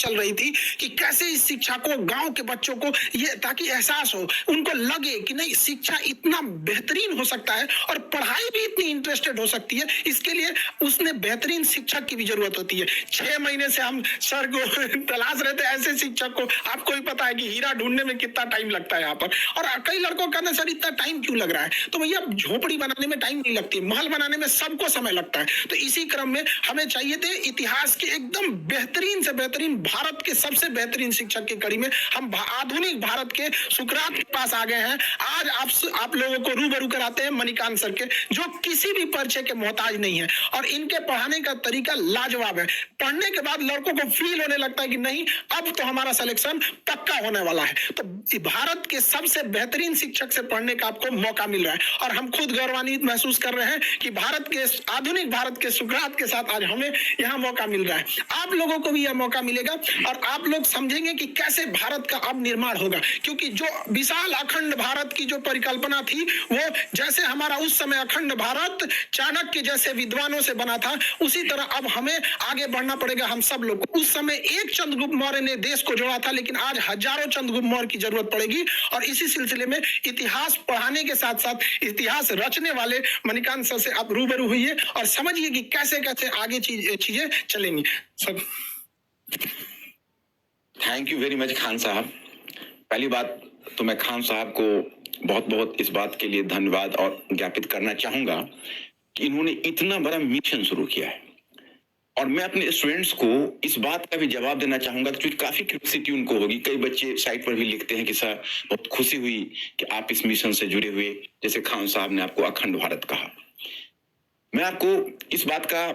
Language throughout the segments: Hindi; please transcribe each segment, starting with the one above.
चल रही थी कि कैसे इस शिक्षा को गांव के बच्चों को ये ताकि एहसास हो, उनको लगे कि नहीं शिक्षा इतना बेहतरीन हो सकता है और पढ़ाई भी इतनी इंटरेस्टेड हो सकती है। इसके लिए उसने बेहतरीन शिक्षक की भी जरूरत होती है। 6 महीने से हम सर को तलाश रहे थे ऐसे शिक्षक को। आपको ही पता है कि हीरा ढूंढने में कितना टाइम लगता है यहाँ पर। और कई लड़कों का ना सर इतना टाइम क्यों लग रहा है, तो भैया झोपड़ी बनाने में टाइम नहीं लगती, महल बनाने में सबको समय लगता है। तो इसी क्रम में हमें चाहिए थे इतिहास के एकदम बेहतरीन से बेहतरीन, भारत के सबसे बेहतरीन शिक्षक की कड़ी में हम आधुनिक भारत के सुकरात के पास आ गए हैं। आज आप लोगों को रूबरू कराते हैं मणिकांत सर के, जो किसी भी परिचय के मोहताज नहीं है और इनके पढ़ाने का तरीका लाजवाब है। पढ़ने के बाद लड़कों को फील होने लगता है कि नहीं अब तो हमारा सिलेक्शन पक्का होने वाला है। तो भारत के सबसे बेहतरीन शिक्षक से पढ़ने का आपको मौका मिल रहा है और हम खुद गौरवान्वित महसूस कर रहे हैं कि भारत के आधुनिक भारत के सुकरात के साथ आज हमें यहाँ मौका मिल रहा है। आप लोगों को भी यह मौका मिलेगा और आप लोग समझेंगे कि कैसे भारत का अब निर्माण होगा, क्योंकि जो विशाल अखंड भारत की जो परिकल्पना थी वो जैसे हमारा उस समय अखंड भारत चाणक्य जैसे विद्वानों से बना था, उसी तरह अब हमें आगे बढ़ना पड़ेगा हम सब लोग को। उस समय एक चंद्रगुप्त मौर्य ने देश को जोड़ा था, लेकिन आज हजारों चंद्रगुप्त मौर्य की जरूरत पड़ेगी। और इसी सिलसिले में इतिहास पढ़ाने के साथ साथ इतिहास रचने वाले मणिकांत सर से आप रूबरू हुइए और समझिए कि कैसे कैसे आगे चीजें चलेंगी। सब thank you very much Khan साहब। पहली बात तो मैं खान साहब को बहुत बहुत इस बात के लिए धन्यवाद और ज्ञापित करना चाहूंगा कि इन्होंने इतना बड़ा मिशन शुरू किया है। और मैं अपने स्टूडेंट्स को इस बात का भी जवाब देना चाहूंगा क्योंकि काफी क्यूरियोसिटी उनको होगी। कई बच्चे साइट पर भी लिखते हैं कि सर बहुत खुशी हुई कि आप इस मिशन से जुड़े हुए, जैसे खान साहब ने आपको अखंड भारत कहा। मैं आपको इस बात का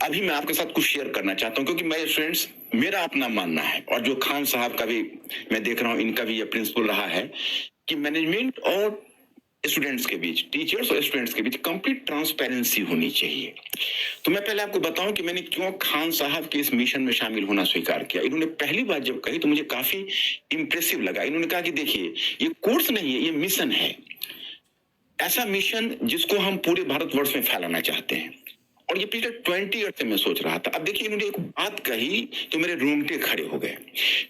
अभी मैं आपके साथ कुछ शेयर करना चाहता हूं क्योंकि मैं स्टूडेंट्स मेरा अपना मानना है और जो खान साहब का भी मैं देख रहा हूं इनका भी यह प्रिंसिपल रहा है कि मैनेजमेंट और स्टूडेंट्स के बीच, टीचर्स और स्टूडेंट्स के बीच कंप्लीट ट्रांसपेरेंसी होनी चाहिए। तो मैं पहले आपको बताऊं कि मैंने क्यों खान साहब के इस मिशन में शामिल होना स्वीकार किया। इन्होंने पहली बात जब कही तो मुझे काफी इंप्रेसिव लगा। इन्होंने कहा कि देखिए ये कोर्स नहीं है, ये मिशन है। ऐसा मिशन जिसको हम पूरे भारतवर्ष में फैलाना चाहते हैं और ये पिछले 20 ईयर से मैं सोच रहा था। अब देखिए इन्होंने एक बात कही तो मेरे रोंगटे खड़े हो गए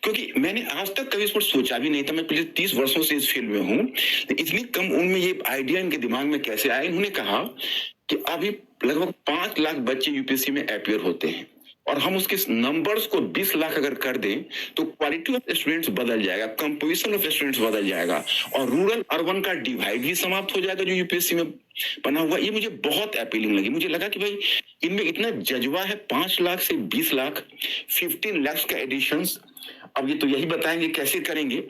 क्योंकि मैंने आज तक कभी इस पर सोचा भी नहीं था। मैं पिछले 30 वर्षों से इस फील्ड में हूं, तो इतनी कम उम्र में ये आइडिया इनके दिमाग में कैसे आया। इन्होंने कहा कि अभी लगभग 5 लाख बच्चे यूपीएससी में अपियर होते हैं और हम उसके नंबर्स को 20 लाख अगर कर दें तो क्वालिटी ऑफ स्टूडेंट्स बदल जाएगा, कंपोजिशन ऑफ स्टूडेंट्स बदल जाएगा और रूरल अर्बन का डिवाइड भी समाप्त हो जाएगा जो यूपीएससी में बना हुआ। ये मुझे बहुत अपीलिंग लगी। मुझे लगा कि भाई इनमें इतना जज्बा है। 5 लाख से 20 लाख 15 लाख का एडिशंस। अब ये तो यही बताएंगे कैसे करेंगे,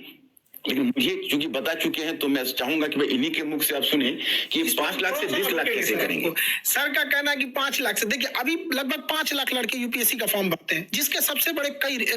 लेकिन मुझे चूंकि बता चुके हैं तो मैं चाहूंगा कि भाई इन्हीं के मुख से आप सुने कि 5 लाख से 20 लाख कैसे करेंगे। सर का कहना है कि 5 लाख से, देखिए अभी लगभग 5 लाख लड़के यूपीएससी का फॉर्म भरते हैं, जिसके सबसे बड़े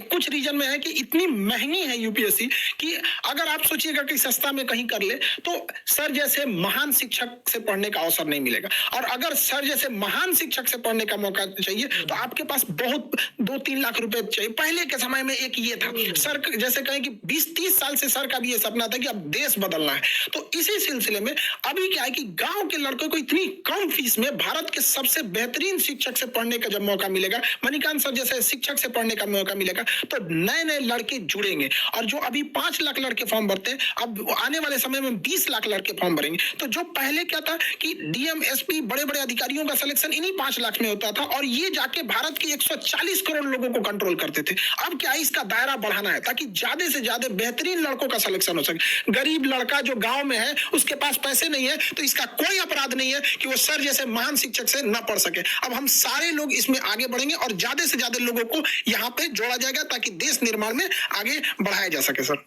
कुछ रीजन में है कि इतनी महंगी है यूपीएससी कि अगर आप सोचिएगा कि सस्ता में कहीं कर ले तो सर जैसे महान शिक्षक से पढ़ने का अवसर नहीं मिलेगा। और अगर सर जैसे महान शिक्षक से पढ़ने का मौका चाहिए तो आपके पास बहुत 2-3 लाख रुपए चाहिए। पहले के समय में एक ये था, सर जैसे कहें कि 20-30 साल से सर का भी ये सपना था कि अब देश बदलना है। तो इसी सिलसिले में अभी क्या है कि गांव के लड़कों को इतनी कम फीस में भारत के सबसे बेहतरीन शिक्षक से पढ़ने का जब मौका मिलेगा, मणिकांत सर जैसे शिक्षक से पढ़ने का मौका मिलेगा, तो नए नए लड़के जुड़ेंगे। और जो अभी 5 लाख लड़के फॉर्म भरते हैं, अब आने वाले समय में 20 लाख लड़के फॉर्म भरेंगे। तो जो पहले क्या था कि डीएम एसपी बड़े बड़े अधिकारियों का सिलेक्शन इन्हीं 5 लाख में होता था और ये जाके भारत के 140 करोड़ लोगों को कंट्रोल करते थे। अब क्या है, इसका दायरा बढ़ाना है ताकि ज्यादा से ज्यादा बेहतरीन लड़कों का सिलेक्शन हो सके। गरीब लड़का जो गांव में है उसके पास पैसे नहीं है तो इसका कोई अपराध नहीं है कि वो सर जैसे महान शिक्षक से न पढ़ सके। अब हम सारे लोग इसमें आगे बढ़ेंगे और ज्यादा से ज्यादा लोगों को यहाँ पे जोड़ा जाएगा ताकि देश निर्माण में आगे बढ़ाया जा सके। सर